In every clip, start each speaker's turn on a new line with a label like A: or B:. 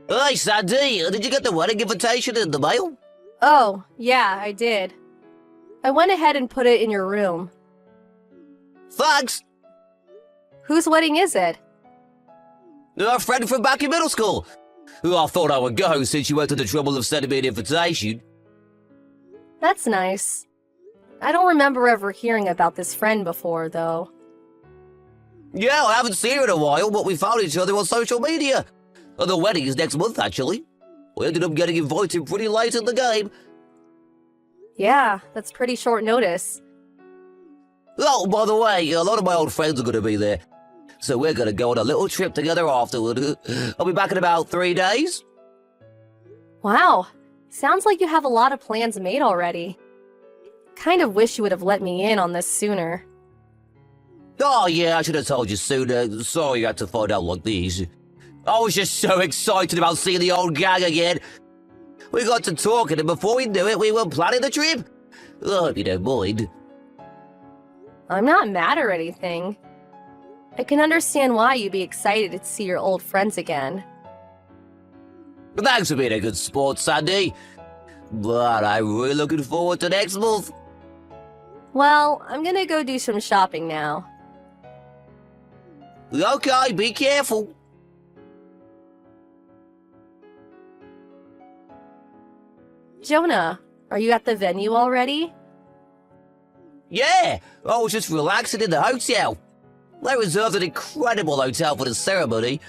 A: Hey, Sandy, did you get the wedding invitation in the mail?
B: Oh, yeah, I did. I went ahead and put it in your room.
A: Thanks.
B: Whose wedding is it?
A: A friend from back in middle school. Who I thought I would go since you went to the trouble of sending me an invitation.
B: That's nice. I don't remember ever hearing about this friend before, though.
A: Yeah, I haven't seen her in a while, but we found each other on social media. The wedding is next month, actually. We ended up getting invited pretty late in the game.
B: Yeah, that's pretty short notice.
A: Oh, by the way, a lot of my old friends are going to be there. So we're going to go on a little trip together afterward. I'll be back in about 3 days.
B: Wow, sounds like you have a lot of plans made already. Kind of wish you would have let me in on this sooner.
A: Oh, yeah, I should have told you sooner. Sorry you had to find out like this. I was just so excited about seeing the old gang again. We got to talking, and before we knew it, we were planning the trip. I hope you don't mind.
B: I'm not mad or anything. I can understand why you'd be excited to see your old friends again.
A: Thanks for being a good sport, Sandy. But I'm really looking forward to next month.
B: Well, I'm gonna go do some shopping now.
A: Okay, be careful.
B: Jonah, are you at the venue already?
A: Yeah, I was just relaxing in the hotel. They reserved an incredible hotel for the ceremony.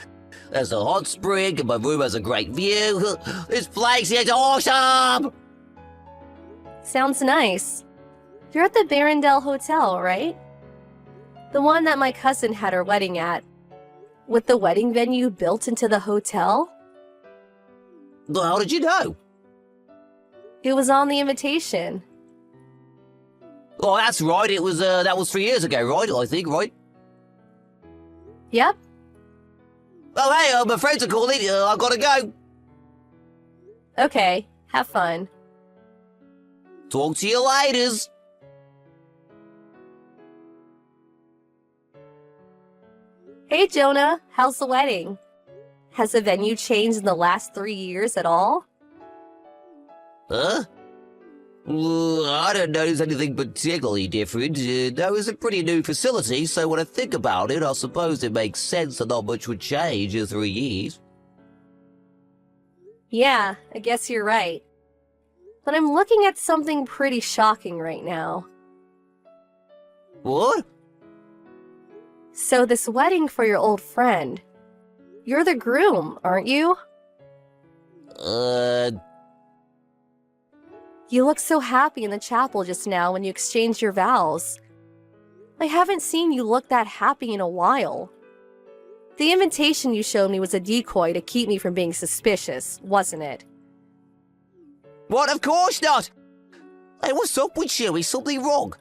A: There's a hot spring and my room has a great view. This place is awesome!
B: Sounds nice. You're at the Barrendale Hotel, right? The one that my cousin had her wedding at. With the wedding venue built into the hotel?
A: How did you know?
B: It was on the invitation.
A: Oh, that's right. It was that was 3 years ago, right? I think, right?
B: Yep.
A: Oh, hey, my friends are calling. I gotta go.
B: Okay, have fun.
A: Talk to you later.
B: Hey Jonah, how's the wedding? Has the venue changed in the last 3 years at all?
A: Huh? I don't notice anything particularly different. That was a pretty new facility, so when I think about it, I suppose it makes sense that not much would change in 3 years.
B: Yeah, I guess you're right. But I'm looking at something pretty shocking right now.
A: What?
B: So this wedding for your old friend. You're the groom, aren't you? You looked so happy in the chapel just now when you exchanged your vows. I haven't seen you look that happy in a while. The invitation you showed me was a decoy to keep me from being suspicious, wasn't it?
A: What? Of course not! Hey, what's up with you? Is something wrong?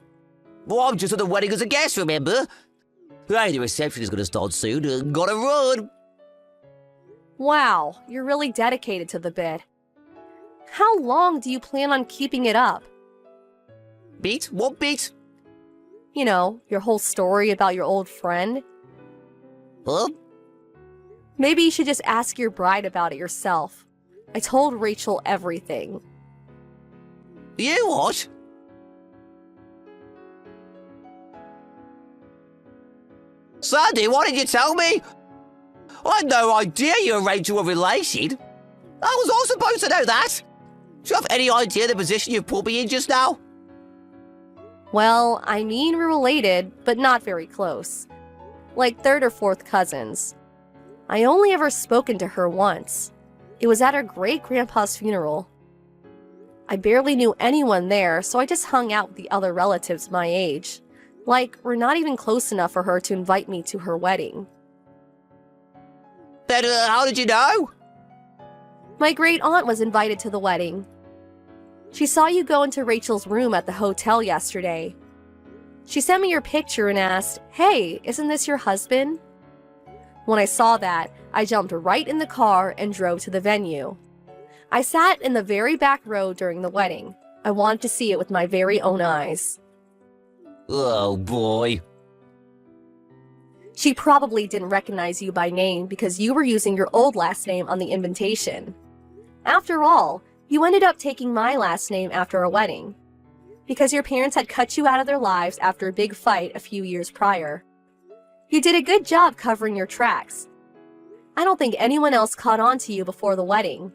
A: Well, I'm just at the wedding as a guest, remember? Hey, the reception is gonna start soon. Gotta run!
B: Wow, you're really dedicated to the bit. How long do you plan on keeping it up?
A: Bit? What bit?
B: You know, your whole story about your old friend.
A: Huh?
B: Maybe you should just ask your bride about it yourself. I told Rachel everything.
A: You what? Sandy, why didn't you tell me? I had no idea you and Rachel were related. How was I supposed to know that? Do you have any idea the position you put me in just now?
B: Well, I mean we're related, but not very close. Like third or fourth cousins. I only ever spoken to her once. It was at her great-grandpa's funeral. I barely knew anyone there, so I just hung out with the other relatives my age. Like, we're not even close enough for her to invite me to her wedding.
A: Then how did you know?
B: My great-aunt was invited to the wedding. She saw you go into Rachel's room at the hotel yesterday. She sent me your picture and asked, "Hey, isn't this your husband?" When I saw that, I jumped right in the car and drove to the venue. I sat in the very back row during the wedding. I wanted to see it with my very own eyes.
A: Oh boy.
B: She probably didn't recognize you by name because you were using your old last name on the invitation. After all, you ended up taking my last name after a wedding, because your parents had cut you out of their lives after a big fight a few years prior. You did a good job covering your tracks. I don't think anyone else caught on to you before the wedding.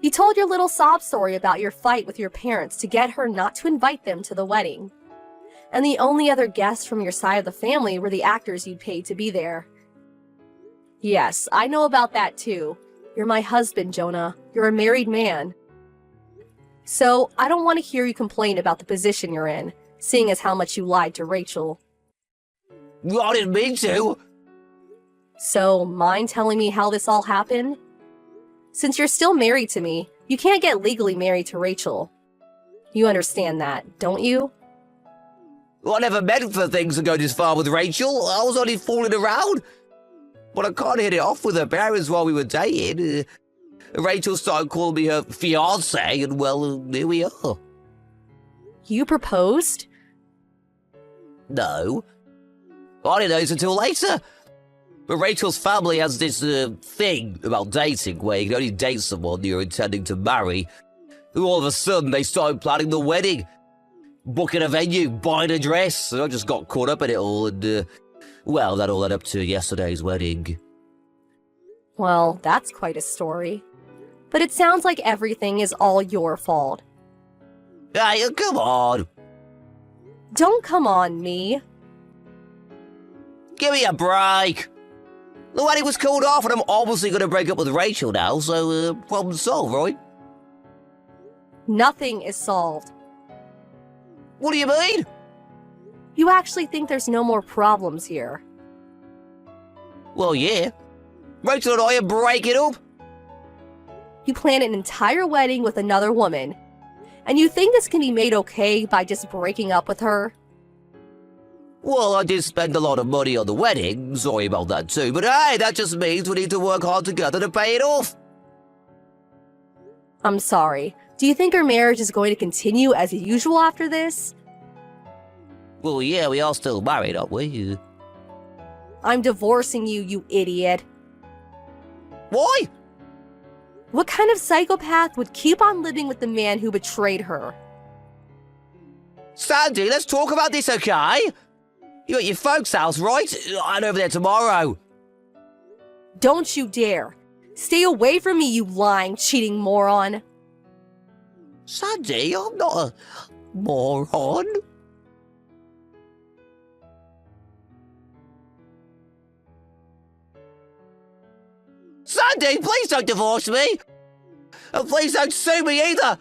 B: You told your little sob story about your fight with your parents to get her not to invite them to the wedding. And the only other guests from your side of the family were the actors you'd paid to be there. Yes, I know about that too. You're my husband, Jonah. You're a married man. So, I don't want to hear you complain about the position you're in, seeing as how much you lied to Rachel.
A: I didn't mean to.
B: So, mind telling me how this all happened? Since you're still married to me, you can't get legally married to Rachel. You understand that, don't you?
A: I never meant for things to go this far with Rachel. I was only fooling around. But I can't hit it off with her parents while we were dating. Rachel started calling me her fiancé, and well, here we are.
B: You proposed?
A: No. I didn't know this until later. But Rachel's family has this thing about dating where you can only date someone you're intending to marry. And all of a sudden, they started planning the wedding. Booking a venue, buying a dress. And I just got caught up in it all and, well, that all led up to yesterday's wedding.
B: Well, that's quite a story. But it sounds like everything is all your fault.
A: Hey, come on.
B: Don't come on me.
A: Give me a break. The wedding was called off and I'm obviously going to break up with Rachel now, so problem solved, right?
B: Nothing is solved.
A: What do you mean?
B: You actually think there's no more problems here?
A: Well, yeah. Rachel and I are breaking up.
B: You plan an entire wedding with another woman, and you think this can be made okay by just breaking up with her?
A: Well, I did spend a lot of money on the wedding, sorry about that too, but hey, that just means we need to work hard together to pay it off.
B: I'm sorry. Do you think our marriage is going to continue as usual after this?
A: Well, yeah, we are still married, aren't we?
B: I'm divorcing you, you idiot.
A: Why?
B: What kind of psychopath would keep on living with the man who betrayed her?
A: Sandy, let's talk about this, okay? You at your folks' house, right? I'm over there tomorrow.
B: Don't you dare. Stay away from me, you lying, cheating moron.
A: Sandy, I'm not a moron. Sandy, please don't divorce me. And please don't sue me either. I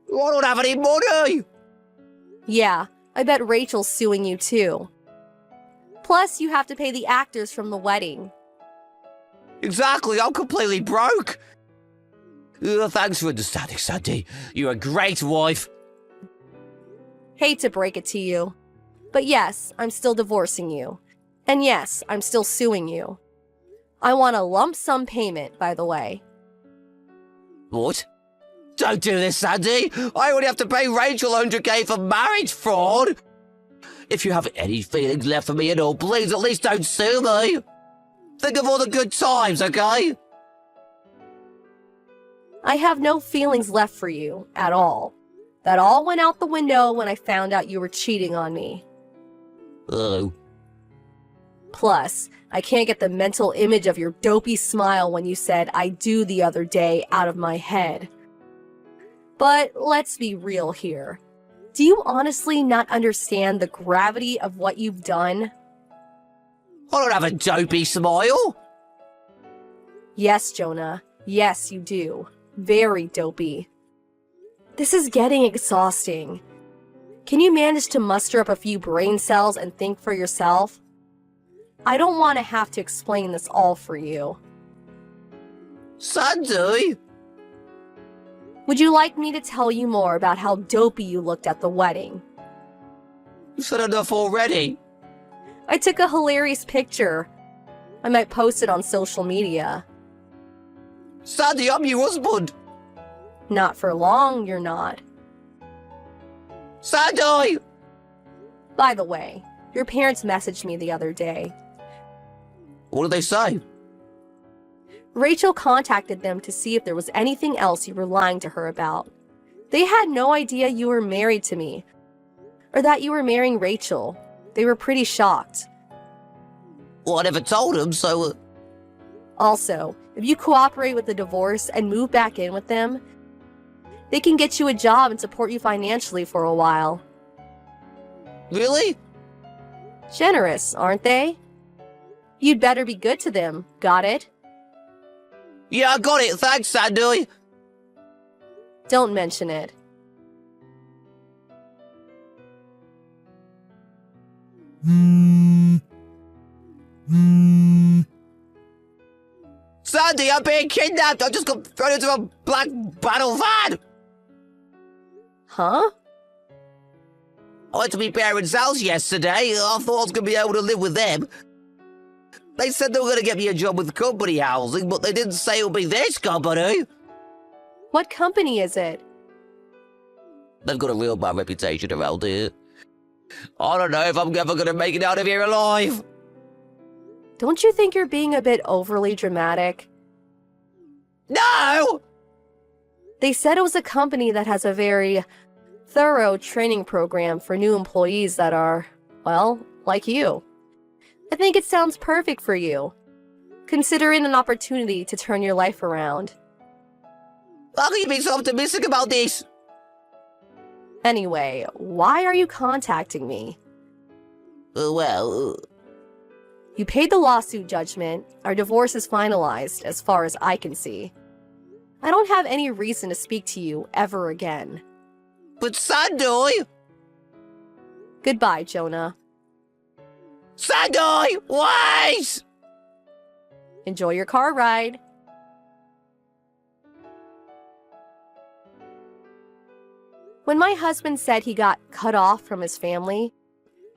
A: don't have any money.
B: Yeah, I bet Rachel's suing you too. Plus, you have to pay the actors from the wedding.
A: Exactly, I'm completely broke. Thanks for understanding, Sandy. You're a great wife.
B: Hate to break it to you. But yes, I'm still divorcing you. And yes, I'm still suing you. I want a lump sum payment, by the way.
A: What? Don't do this, Sandy. I already have to pay Rachel 100k for marriage fraud. If you have any feelings left for me at all, please at least don't sue me. Think of all the good times, okay?
B: I have no feelings left for you, at all. That all went out the window when I found out you were cheating on me.
A: Oh.
B: Plus, I can't get the mental image of your dopey smile when you said "I do" the other day out of my head. But let's be real here. Do you honestly not understand the gravity of what you've done?
A: I don't have a dopey smile.
B: Yes, Jonah. Yes, you do. Very dopey. This is getting exhausting. Can you manage to muster up a few brain cells and think for yourself? I don't want to have to explain this all for you.
A: Sandy?
B: Would you like me to tell you more about how dopey you looked at the wedding?
A: You said enough already.
B: I took a hilarious picture. I might post it on social media.
A: Sandy, I'm your husband.
B: Not for long, you're not.
A: Sandy!
B: By the way, your parents messaged me the other day.
A: What did they say?
B: Rachel contacted them to see if there was anything else you were lying to her about. They had no idea you were married to me, or that you were marrying Rachel. They were pretty shocked.
A: Well, I never told them, so...
B: Also, if you cooperate with the divorce and move back in with them, they can get you a job and support you financially for a while.
A: Really?
B: Generous, aren't they? You'd better be good to them, got it?
A: Yeah, I got it. Thanks, Sandy.
B: Don't mention it.
A: Sandy, I'm being kidnapped. I just got thrown into a black battle van.
B: Huh?
A: I went to meet parents' house yesterday. I thought I was going to be able to live with them. They said they were going to get me a job with company housing, but they didn't say it would be this company.
B: What company is it?
A: They've got a real bad reputation around here. I don't know if I'm ever going to make it out of here alive.
B: Don't you think you're being a bit overly dramatic?
A: No!
B: They said it was a company that has a very thorough training program for new employees that are, well, like you. I think it sounds perfect for you. Consider it an opportunity to turn your life around.
A: How can you be so optimistic about this?
B: Anyway, why are you contacting me? You paid the lawsuit judgment. Our divorce is finalized, as far as I can see. I don't have any reason to speak to you ever again.
A: But Sandy!
B: Goodbye, Jonah.
A: Sandy! Wait!
B: Enjoy your car ride. When my husband said he got cut off from his family,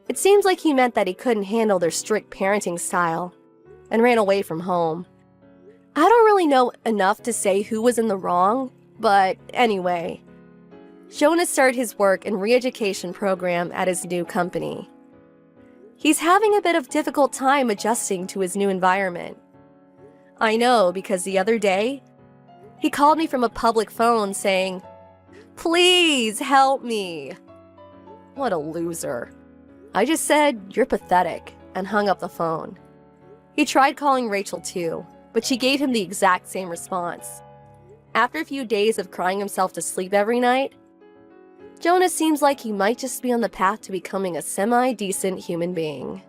B: it seems like he meant that he couldn't handle their strict parenting style and ran away from home. I don't really know enough to say who was in the wrong, but anyway, Jonah started his work and re-education program at his new company. He's having a bit of difficult time adjusting to his new environment. I know because the other day, he called me from a public phone saying, "Please help me." What a loser. I just said, "You're pathetic," and hung up the phone. He tried calling Rachel too, but she gave him the exact same response. After a few days of crying himself to sleep every night, Jonah seems like he might just be on the path to becoming a semi-decent human being.